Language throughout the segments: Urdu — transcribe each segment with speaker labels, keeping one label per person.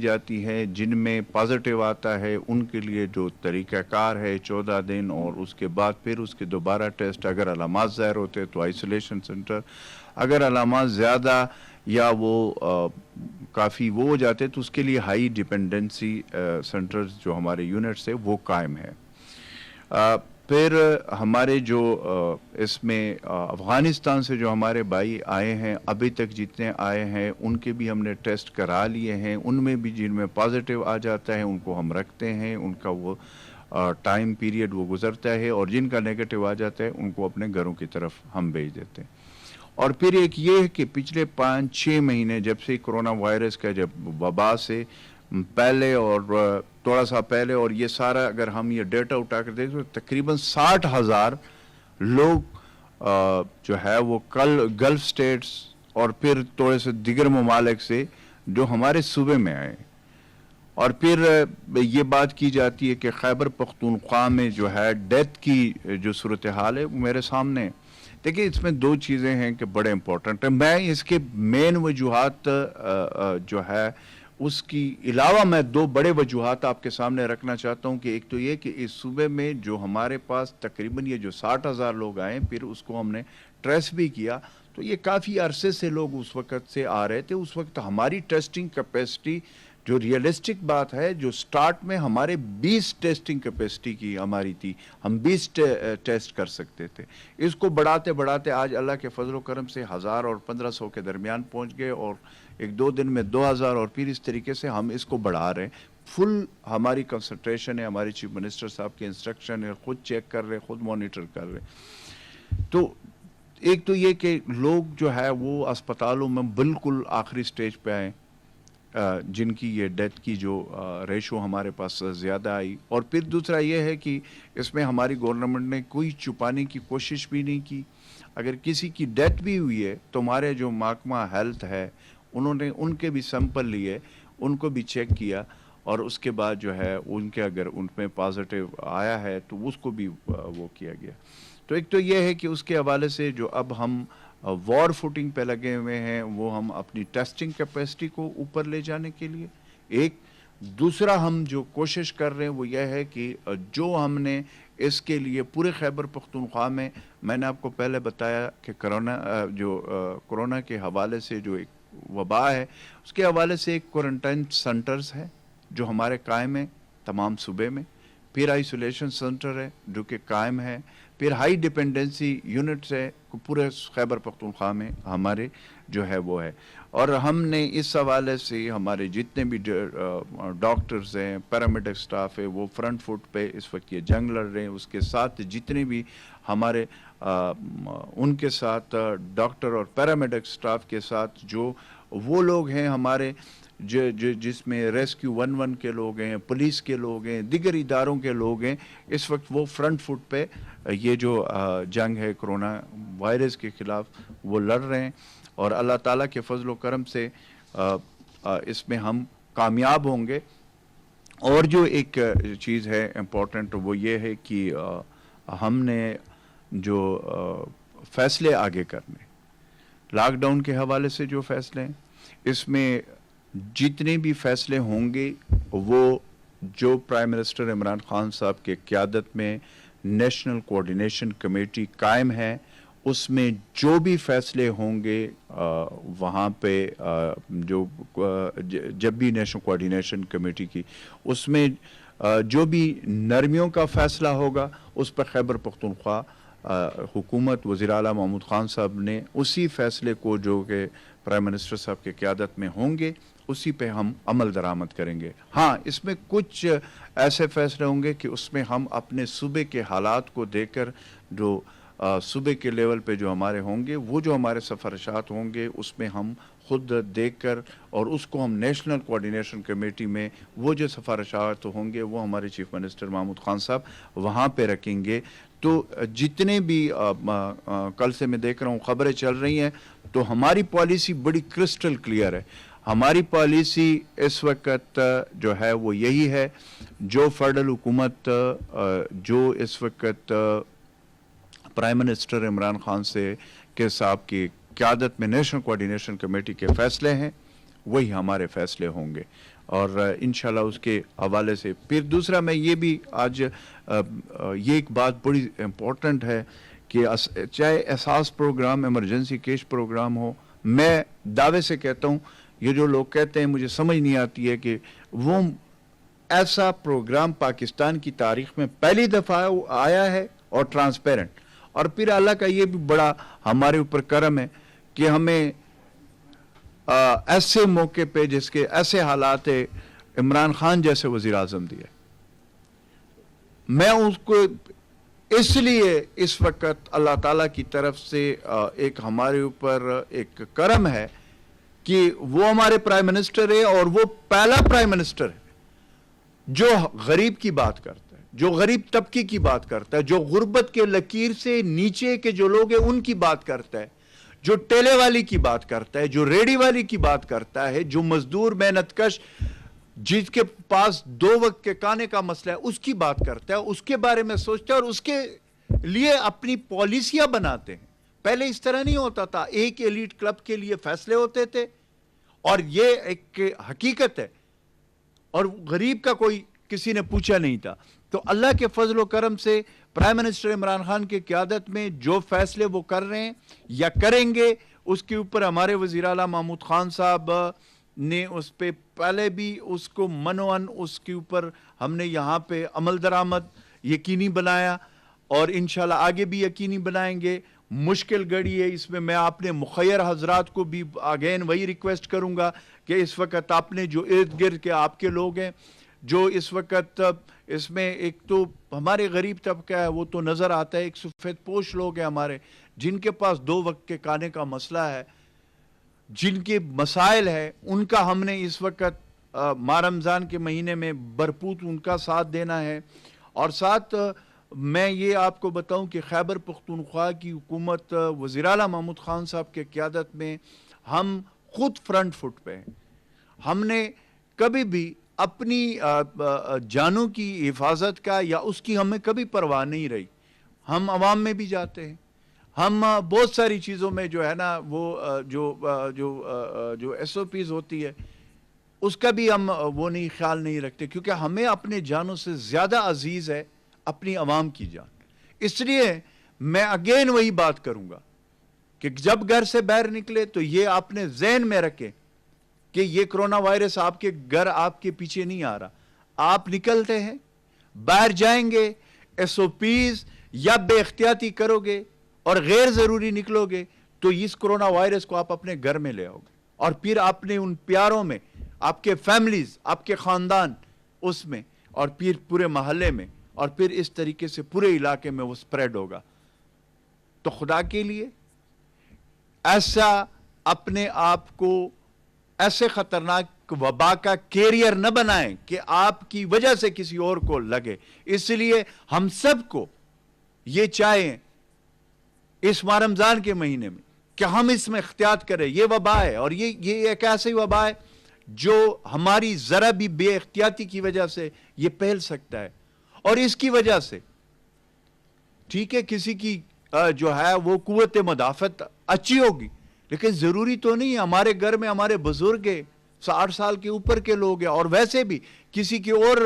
Speaker 1: جاتی ہے، جن میں پازیٹیو آتا ہے ان کے لیے جو طریقہ کار ہے 14 دن، اور اس کے بعد پھر اس کے دوبارہ ٹیسٹ، اگر علامات ظاہر ہوتے تو آئسولیشن سینٹر، اگر علامات زیادہ یا وہ کافی وہ ہو جاتے تو اس کے لیے ہائی ڈیپینڈنسی سینٹرز جو ہمارے یونٹس ہے وہ قائم ہے۔ پھر ہمارے جو اس میں افغانستان سے جو ہمارے بھائی آئے ہیں، ابھی تک جتنے آئے ہیں ان کے بھی ہم نے ٹیسٹ کرا لیے ہیں، ان میں بھی جن میں پازیٹیو آ جاتا ہے ان کو ہم رکھتے ہیں، ان کا وہ ٹائم پیریڈ وہ گزرتا ہے، اور جن کا نیگیٹو آ جاتا ہے ان کو اپنے گھروں کی طرف ہم بھیج دیتے ہیں۔ اور پھر ایک یہ ہے کہ پچھلے 5-6 مہینے جب سے کرونا وائرس کا جب وبا سے پہلے اور تھوڑا سا پہلے، اور یہ سارا اگر ہم یہ ڈیٹا اٹھا کر دیکھیں تو تقریباً 60,000 لوگ جو ہے وہ گلف سٹیٹس اور پھر تھوڑے سے دیگر ممالک سے جو ہمارے صوبے میں آئے، اور پھر یہ بات کی جاتی ہے کہ خیبر پختونخوا میں جو ہے ڈیتھ کی جو صورتحال ہے وہ میرے سامنے ہے۔ دیکھیں اس میں دو چیزیں ہیں کہ بڑے امپورٹنٹ ہیں، میں اس کے مین وجوہات جو ہے اس کی علاوہ میں دو بڑے وجوہات آپ کے سامنے رکھنا چاہتا ہوں، کہ ایک تو یہ کہ اس صوبے میں جو ہمارے پاس تقریباً یہ جو 60,000 لوگ آئے پھر اس کو ہم نے ٹریس بھی کیا، تو یہ کافی عرصے سے لوگ اس وقت سے آ رہے تھے۔ اس وقت ہماری ٹیسٹنگ کیپیسٹی جو ریئلسٹک بات ہے، جو سٹارٹ میں ہمارے 20 ٹیسٹنگ کیپیسٹی کی ہماری تھی، ہم 20 ٹیسٹ کر سکتے تھے، اس کو بڑھاتے بڑھاتے آج اللہ کے فضل و کرم سے 1000 اور 1500 کے درمیان پہنچ گئے، اور 1-2 دن میں 2000، اور پھر اس طریقے سے ہم اس کو بڑھا رہے ہیں۔ فل ہماری کنسنٹریشن ہے، ہمارے چیف منسٹر صاحب کے انسٹرکشن ہے، خود چیک کر رہے، خود مانیٹر کر رہے۔ تو ایک تو یہ کہ لوگ جو ہے وہ اسپتالوں میں بالکل آخری سٹیج پہ آئے، جن کی یہ ڈیتھ کی جو ریشو ہمارے پاس زیادہ آئی، اور پھر دوسرا یہ ہے کہ اس میں ہماری گورنمنٹ نے کوئی چھپانے کی کوشش بھی نہیں کی۔ اگر کسی کی ڈیتھ بھی ہوئی ہے تو ہمارے جو محکمہ ہیلتھ ہے انہوں نے ان کے بھی سیمپل لیے، ان کو بھی چیک کیا، اور اس کے بعد جو ہے ان کے اگر ان میں پازیٹیو آیا ہے تو اس کو بھی وہ کیا گیا۔ تو ایک تو یہ ہے کہ اس کے حوالے سے جو اب ہم وار فوٹنگ پہ لگے ہوئے ہیں، وہ ہم اپنی ٹیسٹنگ کیپیسٹی کو اوپر لے جانے کے لیے ایک، دوسرا ہم جو کوشش کر رہے ہیں وہ یہ ہے کہ جو ہم نے اس کے لیے پورے خیبر پختونخوا میں نے آپ کو پہلے بتایا کہ کرونا کے حوالے سے جو ایک وبا ہے اس کے حوالے سے ایک کوارنٹائن سینٹرز ہے جو ہمارے قائم ہیں تمام صوبے میں، پھر آئسولیشن سینٹر ہے جو کہ قائم ہے، پھر ہائی ڈیپینڈنسی یونٹس ہے پورے خیبر پختونخوا میں ہمارے جو ہے وہ ہے، اور ہم نے اس حوالے سے ہمارے جتنے بھی ڈاکٹرز ہیں، پیرامیڈک سٹاف ہے، وہ فرنٹ فٹ پہ اس وقت یہ جنگ لڑ رہے ہیں، اس کے ساتھ جتنے بھی ہمارے ان کے ساتھ ڈاکٹر اور پیرامیڈک سٹاف کے ساتھ جو وہ لوگ ہیں ہمارے جس میں ریسکیو 11 کے لوگ ہیں، پولیس کے لوگ ہیں، دیگر اداروں کے لوگ ہیں، اس وقت وہ فرنٹ فٹ پہ یہ جو جنگ ہے کرونا وائرس کے خلاف وہ لڑ رہے ہیں، اور اللہ تعالیٰ کے فضل و کرم سے اس میں ہم کامیاب ہوں گے۔ اور جو ایک چیز ہے امپورٹنٹ وہ یہ ہے کہ ہم نے جو فیصلے آگے کرنے لاک ڈاؤن کے حوالے سے جو فیصلے ہیں، اس میں جتنے بھی فیصلے ہوں گے وہ جو پرائم منسٹر عمران خان صاحب کے قیادت میں نیشنل کوارڈینیشن کمیٹی قائم ہے، اس میں جو بھی فیصلے ہوں گے وہاں پہ جب بھی نیشنل کوارڈینیشن کمیٹی کی اس میں جو بھی نرمیوں کا فیصلہ ہوگا اس پر خیبر پختونخوا حکومت وزیر اعلیٰ محمود خان صاحب نے اسی فیصلے کو جو کہ پرائم منسٹر صاحب کی قیادت میں ہوں گے اسی پہ ہم عمل درآمد کریں گے۔ ہاں اس میں کچھ ایسے فیصلے ہوں گے کہ اس میں ہم اپنے صوبے کے حالات کو دیکھ کر جو صوبے کے لیول پہ جو ہمارے ہوں گے وہ جو ہمارے سفارشات ہوں گے اس میں ہم خود دیکھ کر اور اس کو ہم نیشنل کوارڈینیشن کمیٹی میں وہ جو سفارشات ہوں گے وہ ہمارے چیف منسٹر محمود خان صاحب وہاں پہ رکھیں گے۔ تو جتنے بھی کل سے میں دیکھ رہا ہوں خبریں چل رہی ہیں تو ہماری پالیسی بڑی کرسٹل کلیئر ہے۔ ہماری پالیسی اس وقت جو ہے وہ یہی ہے، جو فیڈرل حکومت جو اس وقت پرائم منسٹر عمران خان کے صاحب کی قیادت میں نیشنل کوارڈینیشن کمیٹی کے فیصلے ہیں وہی ہمارے فیصلے ہوں گے، اور انشاءاللہ اس کے حوالے سے پھر دوسرا میں یہ بھی آج یہ ایک بات بڑی امپورٹنٹ ہے کہ چاہے احساس پروگرام ایمرجنسی کیش پروگرام ہو، میں دعوے سے کہتا ہوں، یہ جو لوگ کہتے ہیں مجھے سمجھ نہیں آتی ہے کہ وہ ایسا پروگرام پاکستان کی تاریخ میں پہلی دفعہ آیا ہے اور ٹرانسپیرنٹ، اور پھر اللہ کا یہ بھی بڑا ہمارے اوپر کرم ہے کہ ہمیں ایسے موقع پہ جس کے ایسے حالات ہے عمران خان جیسے وزیر اعظم دیا. میں اس کو اس لیے اس وقت اللہ تعالیٰ کی طرف سے ایک ہمارے اوپر ایک کرم ہے کہ وہ ہمارے پرائم منسٹر ہے، اور وہ پہلا پرائم منسٹر ہے جو غریب کی بات کرتا ہے، جو غریب طبقے کی بات کرتا ہے، جو غربت کے لکیر سے نیچے کے جو لوگ ہیں ان کی بات کرتا ہے، جو ٹیلے والی کی بات کرتا ہے، جو ریڑی والی کی بات کرتا ہے، جو مزدور محنت کش جس کے پاس 2 وقت کے کھانے کا مسئلہ ہے اس کی بات کرتا ہے، اس کے بارے میں سوچتا ہے اور اس کے لیے اپنی پالیسیاں بناتے ہیں. پہلے اس طرح نہیں ہوتا تھا، ایک ایلیٹ کلب کے لیے فیصلے ہوتے تھے، اور یہ ایک حقیقت ہے، اور غریب کا کوئی کسی نے پوچھا نہیں تھا. تو اللہ کے فضل و کرم سے پرائم منسٹر عمران خان کی قیادت میں جو فیصلے وہ کر رہے ہیں یا کریں گے، اس کے اوپر ہمارے وزیر اعلیٰ محمود خان صاحب نے اس پہ پہلے بھی اس کو منوان اس کے اوپر ہم نے یہاں پہ عمل درآمد یقینی بنایا، اور انشاءاللہ آگے بھی یقینی بنائیں گے. مشکل گھڑی ہے، اس میں آپ نے مخیر حضرات کو بھی اگین وہی ریکویسٹ کروں گا کہ اس وقت آپ نے جو ارد گرد کے آپ کے لوگ ہیں جو اس وقت اس میں ایک تو ہمارے غریب طبقہ ہے وہ تو نظر آتا ہے، ایک سفید پوش لوگ ہیں ہمارے جن کے پاس 2 وقت کے کھانے کا مسئلہ ہے، جن کے مسائل ہے، ان کا ہم نے اس وقت ماہ رمضان کے مہینے میں بھرپور ان کا ساتھ دینا ہے. اور ساتھ میں یہ آپ کو بتاؤں کہ خیبر پختونخوا کی حکومت وزیر اعلیٰ محمود خان صاحب کے قیادت میں ہم خود فرنٹ فٹ پہ ہیں. ہم نے کبھی بھی اپنی جانوں کی حفاظت کا یا اس کی ہمیں کبھی پرواہ نہیں رہی. ہم عوام میں بھی جاتے ہیں، ہم بہت ساری چیزوں میں جو ہے نا وہ جو ایس او پیز ہوتی ہے اس کا بھی ہم وہ نہیں خیال نہیں رکھتے، کیونکہ ہمیں اپنے جانوں سے زیادہ عزیز ہے اپنی عوام کی جان. اس لیے میں اگین وہی بات کروں گا کہ جب گھر سے باہر نکلے تو یہ آپ نے ذہن میں رکھیں کہ یہ کرونا وائرس آپ کے گھر آپ کے پیچھے نہیں آ رہا. آپ نکلتے ہیں، باہر جائیں گے، ایس او پیز یا بے احتیاطی کرو گے اور غیر ضروری نکلو گے تو اس کرونا وائرس کو آپ اپنے گھر میں لے آؤ گے، اور پھر اپنے ان پیاروں میں، آپ کے فیملیز، آپ کے خاندان اس میں، اور پھر پورے محلے میں، اور پھر اس طریقے سے پورے علاقے میں وہ سپریڈ ہوگا. تو خدا کے لیے ایسا اپنے آپ کو ایسے خطرناک وبا کا کیریئر نہ بنائیں کہ آپ کی وجہ سے کسی اور کو لگے. اس لیے ہم سب کو یہ چاہیں اس ماہ رمضان کے مہینے میں کہ ہم اس میں احتیاط کریں. یہ وبا ہے، اور یہ ایک ایسی وبا ہے جو ہماری ذرا بھی بے احتیاطی کی وجہ سے یہ پھیل سکتا ہے. اور اس کی وجہ سے ٹھیک ہے کسی کی جو ہے وہ قوت مدافعت اچھی ہوگی، لیکن ضروری تو نہیں. ہمارے گھر میں ہمارے بزرگ 60 سال کے اوپر کے لوگ ہیں، اور ویسے بھی کسی کی اور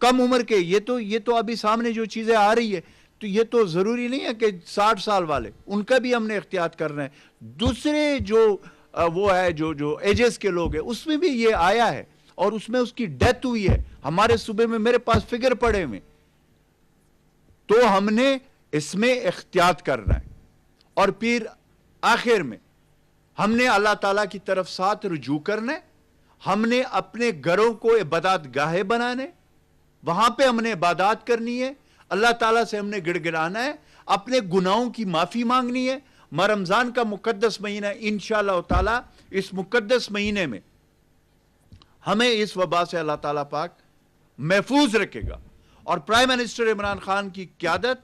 Speaker 1: کم عمر کے، یہ تو ابھی سامنے جو چیزیں آ رہی ہے تو یہ تو ضروری نہیں ہے کہ 60 سال والے ان کا بھی ہم نے احتیاط کرنا ہے. دوسرے جو وہ ہے جو ایجز کے لوگ ہیں اس میں بھی یہ آیا ہے اور اس میں اس کی ڈیتھ ہوئی ہے. ہمارے صوبے میں میرے پاس فگر پڑے ہوئے، تو ہم نے اس میں احتیاط کرنا ہے. اور پھر آخر میں ہم نے اللہ تعالیٰ کی طرف ساتھ رجوع کرنا ہے. ہم نے اپنے گھروں کو عبادات گاہیں بنانے، وہاں پہ ہم نے عبادات کرنی ہے، اللہ تعالیٰ سے ہم نے گڑ گڑانا ہے، اپنے گناہوں کی معافی مانگنی ہے. ماہ رمضان کا مقدس مہینہ انشاءاللہ تعالیٰ اس مقدس مہینے میں ہمیں اس وبا سے اللہ تعالیٰ پاک محفوظ رکھے گا. اور پرائم منسٹر عمران خان کی قیادت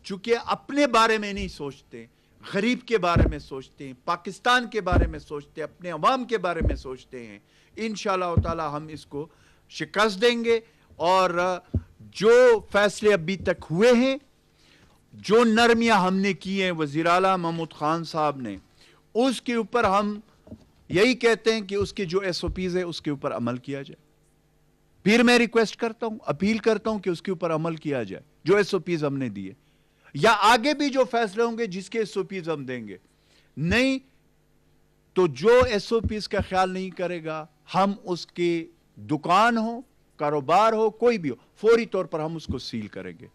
Speaker 1: چونکہ اپنے بارے میں نہیں سوچتے، غریب کے بارے میں سوچتے ہیں، پاکستان کے بارے میں سوچتے ہیں، اپنے عوام کے بارے میں سوچتے ہیں. انشاءاللہ تعالیٰ ہم اس کو شکست دیں گے. اور جو فیصلے ابھی تک ہوئے ہیں، جو نرمیاں ہم نے کی ہیں وزیر اعلیٰ محمود خان صاحب نے، اس کے اوپر ہم یہی کہتے ہیں کہ اس کے جو ایس او پیز ہے اس کے اوپر عمل کیا جائے. پھر میں ریکویسٹ کرتا ہوں, اپیل کرتا ہوں کہ اس کے اوپر عمل کیا جائے جو ایس او پیز ہم نے دیے, یا آگے بھی جو فیصلے ہوں گے جس کے ایس او پیز ہم دیں گے. نہیں تو جو ایس او پیز کا خیال نہیں کرے گا, ہم اس کی دکان ہو, کاروبار ہو, کوئی بھی ہو, فوری طور پر ہم اس کو سیل کریں گے.